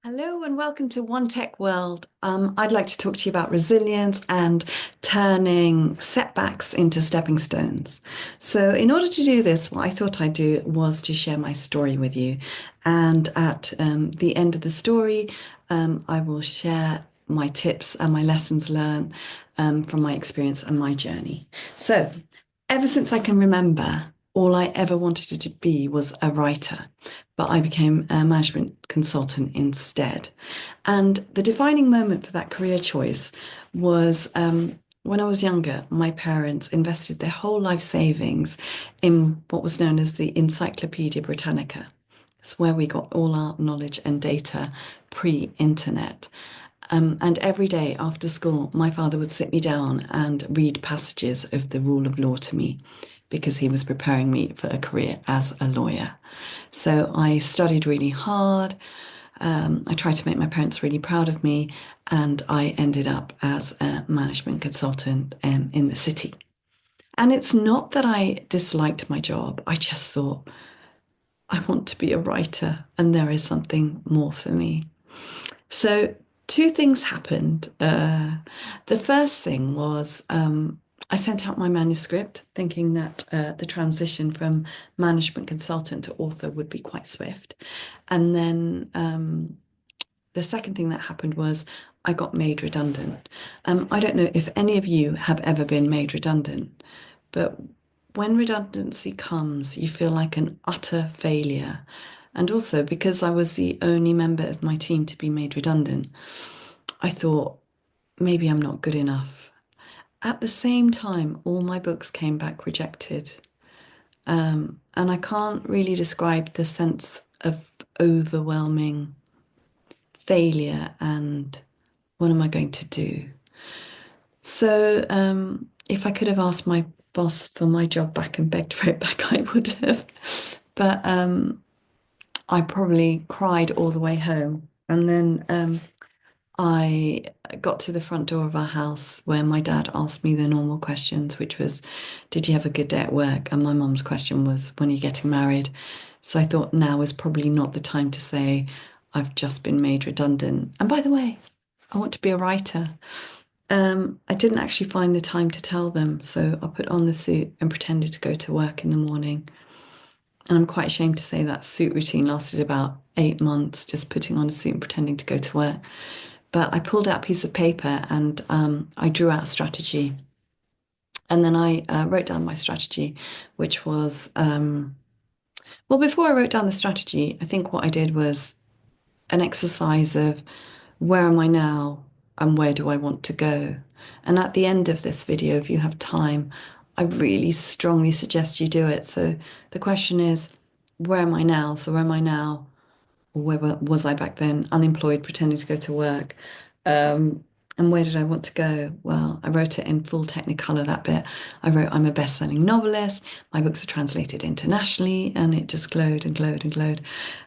Hello and welcome to One Tech World. I'd like to talk to you about resilience and turning setbacks into stepping stones. So, in order to do this, what I thought I'd do was to share my story with you. And at the end of the story, I will share my tips and my lessons learned from my experience and my journey. So, ever since I can remember, all I ever wanted to be was a writer, but I became a management consultant instead. And the defining moment for that career choice was when I was younger, my parents invested their whole life savings in what was known as the Encyclopedia Britannica. It's where we got all our knowledge and data pre-internet. And every day after school, my father would sit me down and read passages of the rule of law to me because he was preparing me for a career as a lawyer. So I studied really hard. I tried to make my parents really proud of me, and I ended up as a management consultant in the city. And it's not that I disliked my job, I just thought, I want to be a writer, and there is something more for me. So, two things happened. The first thing was I sent out my manuscript thinking that the transition from management consultant to author would be quite swift. And then the second thing that happened was I got made redundant. I don't know if any of you have ever been made redundant, but when redundancy comes, you feel like an utter failure. And also, because I was the only member of my team to be made redundant, I thought maybe I'm not good enough. At the same time, all my books came back rejected. And I can't really describe the sense of overwhelming failure and what am I going to do? So, if I could have asked my boss for my job back and begged for it back, I would have. But I probably cried all the way home. And then I got to the front door of our house where my dad asked me the normal questions, which was, did you have a good day at work? And my mum's question was, when are you getting married? So I thought now is probably not the time to say, I've just been made redundant. And by the way, I want to be a writer. I didn't actually find the time to tell them, so I put on the suit and pretended to go to work in the morning. And I'm quite ashamed to say that suit routine lasted about 8 months, just putting on a suit and pretending to go to work. But I pulled out a piece of paper and I drew out a strategy. And then I wrote down my strategy, which was, well, before I wrote down the strategy, I think what I did was an exercise of where am I now and where do I want to go? And at the end of this video, if you have time, I really strongly suggest you do it. So the question is, where am I now? So where am I now? Or where was I back then? Unemployed, pretending to go to work. Um, and where did I want to go? Well, I wrote it in full Technicolor, that bit. I wrote, I'm a best-selling novelist. My books are translated internationally, and it just glowed and glowed and glowed.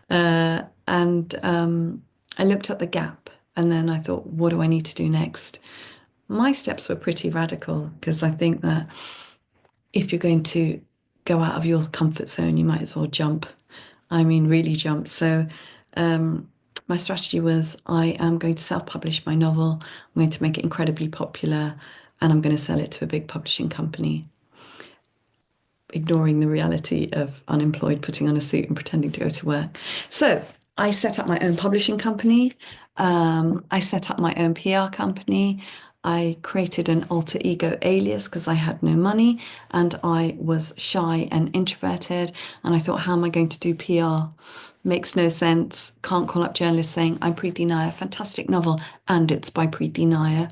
And I looked at the gap, and then I thought, what do I need to do next? My steps were pretty radical because I think that if you're going to go out of your comfort zone, you might as well jump. I mean, really jump. So, my strategy was I am going to self-publish my novel. I'm going to make it incredibly popular and I'm going to sell it to a big publishing company, ignoring the reality of unemployed, putting on a suit and pretending to go to work. So I set up my own publishing company. I set up my own PR company. I created an alter ego alias because I had no money and I was shy and introverted. And I thought, how am I going to do PR? Makes no sense. Can't call up journalists saying, I'm Preethi Nair, fantastic novel, and it's by Preethi Nair.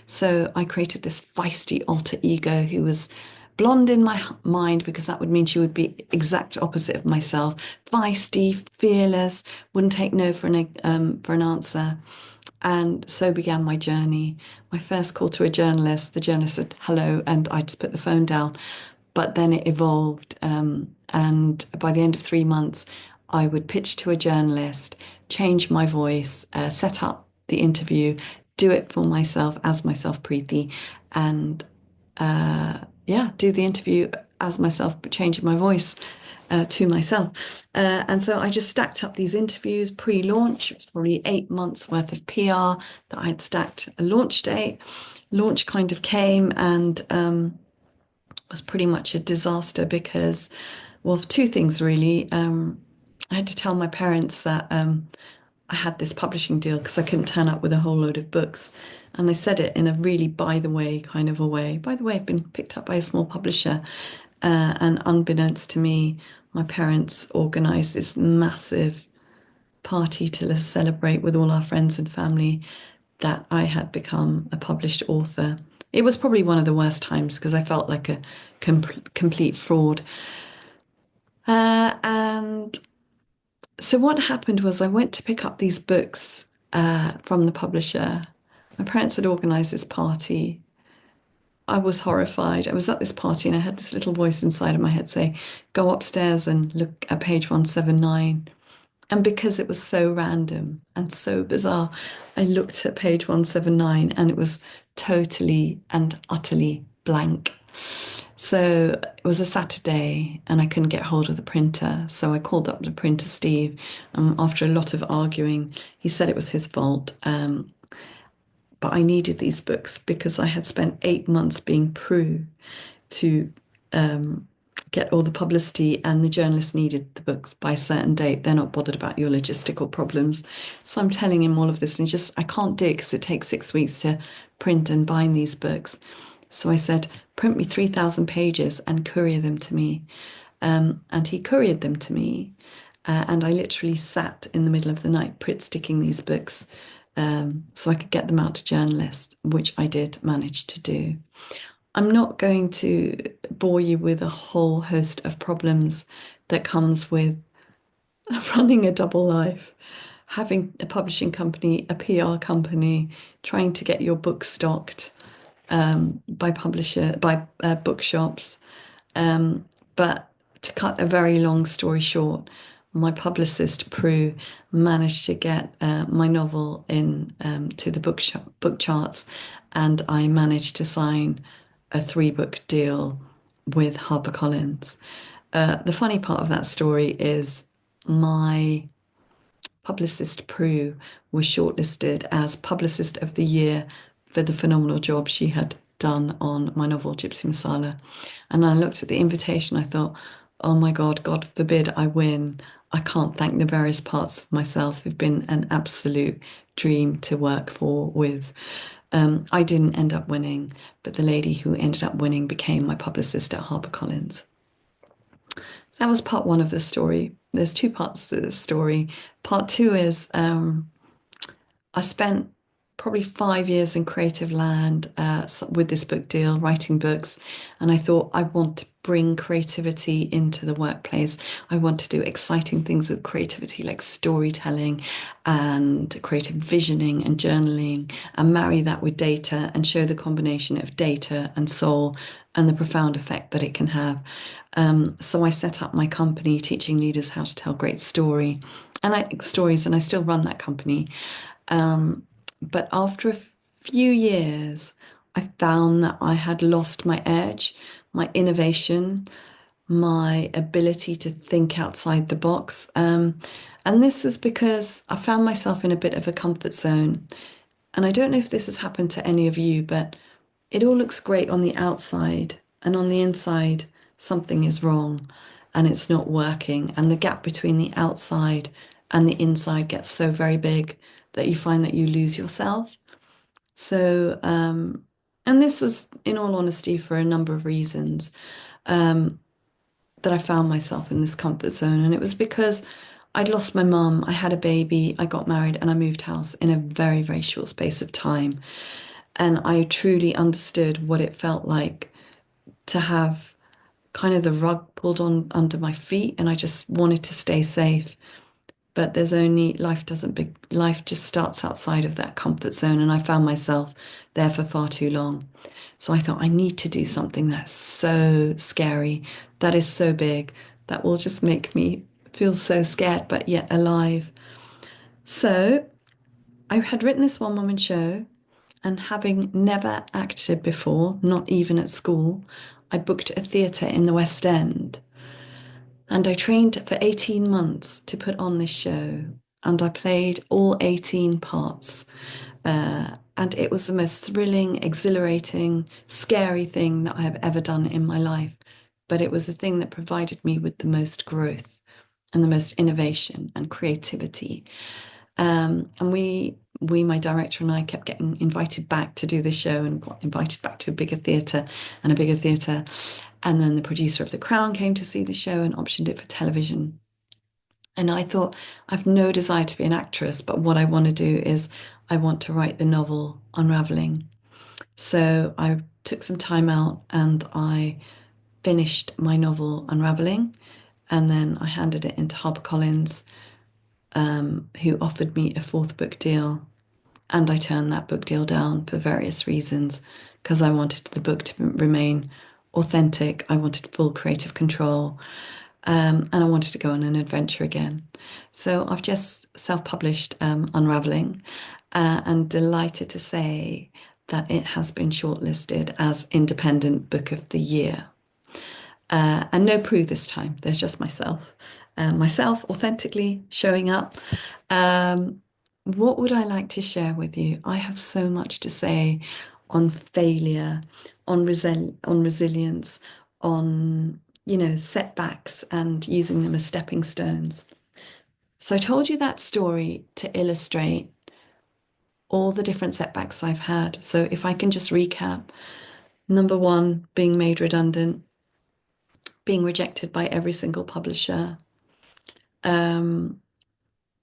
So I created this feisty alter ego who was blonde in my mind because that would mean she would be exact opposite of myself. Feisty, fearless, wouldn't take no for an answer. And so began my journey. My first call to a journalist, the journalist said hello, and I just put the phone down. But then it evolved. And by the end of 3 months, I would pitch to a journalist, change my voice, set up the interview, do it for myself as myself, Preethi, and yeah, do the interview as myself, but changing my voice. to myself. And so I just stacked up these interviews pre-launch. It was probably 8 months worth of PR that I had stacked a launch date. Launch kind of came and was pretty much a disaster because, well, two things really. I had to tell my parents that I had this publishing deal because I couldn't turn up with a whole load of books. And I said it in a really by the way kind of a way. By the way, I've been picked up by a small publisher. And unbeknownst to me, my parents organised this massive party to celebrate with all our friends and family that I had become a published author. It was probably one of the worst times because I felt like a complete fraud. And so what happened was I went to pick up these books from the publisher. My parents had organised this party. I was horrified. I was at this party and I had this little voice inside of my head say, go upstairs and look at page 179. And because it was so random and so bizarre, I looked at page 179 and it was totally and utterly blank. So it was a Saturday and I couldn't get hold of the printer. So I called up the printer, Steve. After a lot of arguing, he said it was his fault. But I needed these books because I had spent 8 months being Prue to get all the publicity, and the journalists needed the books by a certain date. They're not bothered about your logistical problems. So I'm telling him all of this, and he just, I can't do it because it takes 6 weeks to print and bind these books. So I said, print me 3,000 pages and courier them to me. And he couriered them to me. And I literally sat in the middle of the night, Pritt sticking these books so I could get them out to journalists, which I did manage to do. I'm not going to bore you with a whole host of problems that comes with running a double life, having a publishing company, a PR company, trying to get your book stocked by bookshops. But to cut a very long story short, my publicist Prue managed to get my novel in to the book charts, and I managed to sign a 3 book deal with HarperCollins. The funny part of that story is my publicist Prue was shortlisted as Publicist of the Year for the phenomenal job she had done on my novel Gypsy Masala. And I looked at the invitation, I thought, oh my God, God forbid I win. I can't thank the various parts of myself who've been an absolute dream to work for with. I didn't end up winning, but the lady who ended up winning became my publicist at HarperCollins. That was part one of the story. There's two parts to the story. Part two is I spent probably 5 years in creative land with this book deal, writing books, and I thought I want to bring creativity into the workplace. I want to do exciting things with creativity, like storytelling and creative visioning and journaling, and marry that with data and show the combination of data and soul and the profound effect that it can have. So I set up my company teaching leaders how to tell great stories, and I still run that company. But after a few years, I found that I had lost my edge, my innovation, my ability to think outside the box. And this was because I found myself in a bit of a comfort zone. And I don't know if this has happened to any of you, but it all looks great on the outside, and on the inside, something is wrong and it's not working. And the gap between the outside and the inside gets so very big that you find that you lose yourself. So, and this was, in all honesty, for a number of reasons that I found myself in this comfort zone. And it was because I'd lost my mum, I had a baby, I got married, and I moved house in a very, very short space of time. And I truly understood what it felt like to have kind of the rug pulled on under my feet, and I just wanted to stay safe. But there's only life just starts outside of that comfort zone, and I found myself there for far too long. So I thought I need to do something that's so scary, that is so big, that will just make me feel so scared but yet alive. So I had written this one woman show, and having never acted before, not even at school, I booked a theatre in the West End. And I trained for 18 months to put on this show, and I played all 18 parts. And it was the most thrilling, exhilarating, scary thing that I have ever done in my life. But it was the thing that provided me with the most growth and the most innovation and creativity. And my director and I kept getting invited back to do this show and got invited back to a bigger theatre and a bigger theatre. And then the producer of The Crown came to see the show and optioned it for television. And I thought, I've no desire to be an actress, but what I want to do is I want to write the novel Unraveling. So I took some time out and I finished my novel Unraveling. And then I handed it into HarperCollins, who offered me a fourth book deal. And I turned that book deal down for various reasons because I wanted the book to remain authentic. I wanted full creative control. And I wanted to go on an adventure again. So I've just self-published Unraveling, and delighted to say that it has been shortlisted as Independent Book of the Year. And no Prue this time. There's just myself. Myself authentically showing up. Um, what would I like to share with you? I have so much to say on failure, on resilience, on setbacks and using them as stepping stones. So I told you that story to illustrate all the different setbacks I've had. So if I can just recap, number one, being made redundant, being rejected by every single publisher, um,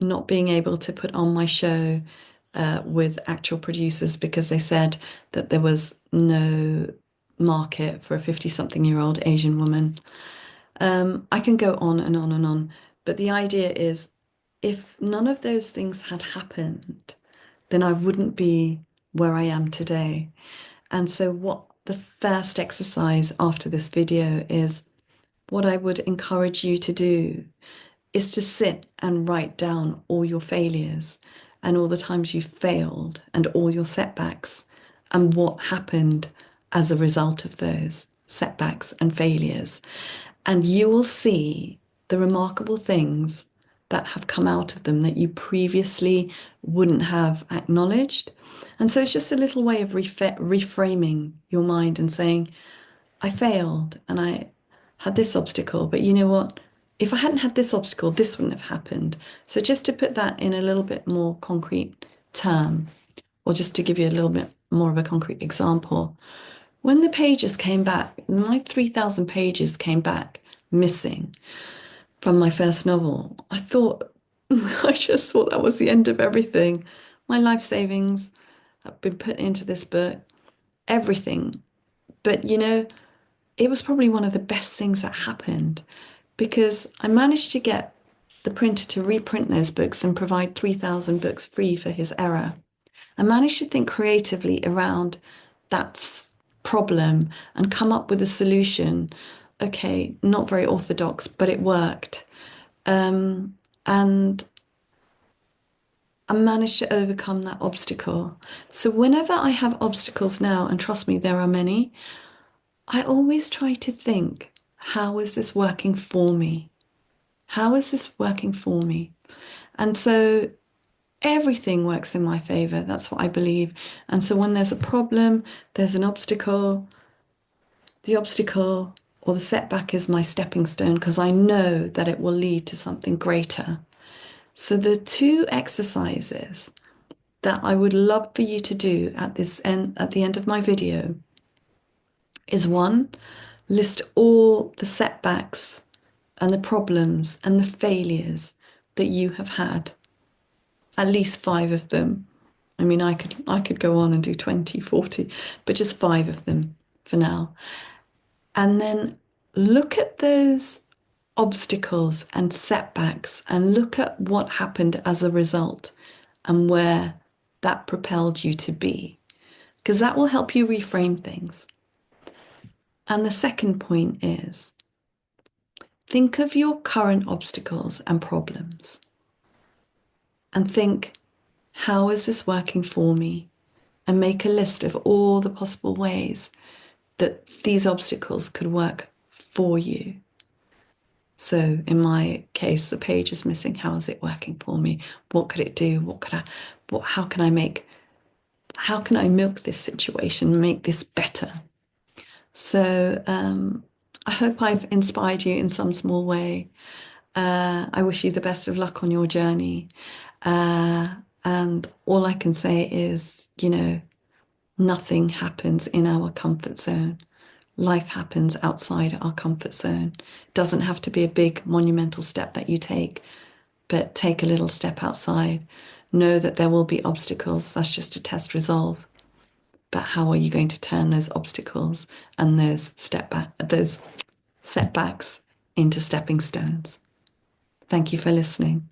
not being able to put on my show with actual producers because they said that there was no market for a 50-something-year-old Asian woman. I can go on and on and on, but the idea is if none of those things had happened, then I wouldn't be where I am today. And so, what the first exercise after this video is, what I would encourage you to do is to sit and write down all your failures and all the times you failed and all your setbacks and what happened as a result of those setbacks and failures. And you will see the remarkable things that have come out of them that you previously wouldn't have acknowledged. And so it's just a little way of reframing your mind and saying, I failed and I had this obstacle, but you know what? If I hadn't had this obstacle, this wouldn't have happened. So just to put that in a little bit more concrete term, or just to give you a little bit more of a concrete example, when the pages came back, my 3,000 pages came back missing from my first novel, I thought, I just thought that was the end of everything. My life savings have been put into this book, everything. But it was probably one of the best things that happened because I managed to get the printer to reprint those books and provide 3,000 books free for his error. I managed to think creatively around that problem and come up with a solution. Okay, not very orthodox, but it worked. And I managed to overcome that obstacle. So whenever I have obstacles now, and trust me, there are many, I always try to think, how is this working for me? How is this working for me? And so everything works in my favor. That's what I believe. And so when there's a problem, there's an obstacle, the obstacle or the setback is my stepping stone because I know that it will lead to something greater. So the two exercises that I would love for you to do at the end of my video is one, list all the setbacks and the problems and the failures that you have had, at least five of them. I mean, I could go on and do 20, 40, but just five of them for now. And then look at those obstacles and setbacks and look at what happened as a result and where that propelled you to be, because that will help you reframe things. And the second point is think of your current obstacles and problems and think, how is this working for me? And make a list of all the possible ways that these obstacles could work for you. So in my case, the page is missing. How is it working for me? What could it do? How can I how can I milk this situation, make this better? So I hope I've inspired you in some small way. I wish you the best of luck on your journey. Uh, and all I can say is, nothing happens in our comfort zone. Life happens outside our comfort zone. It doesn't have to be a big monumental step that you take, but take a little step outside. Know that there will be obstacles. That's just to test resolve. But how are you going to turn those obstacles and those setbacks into stepping stones? Thank you for listening.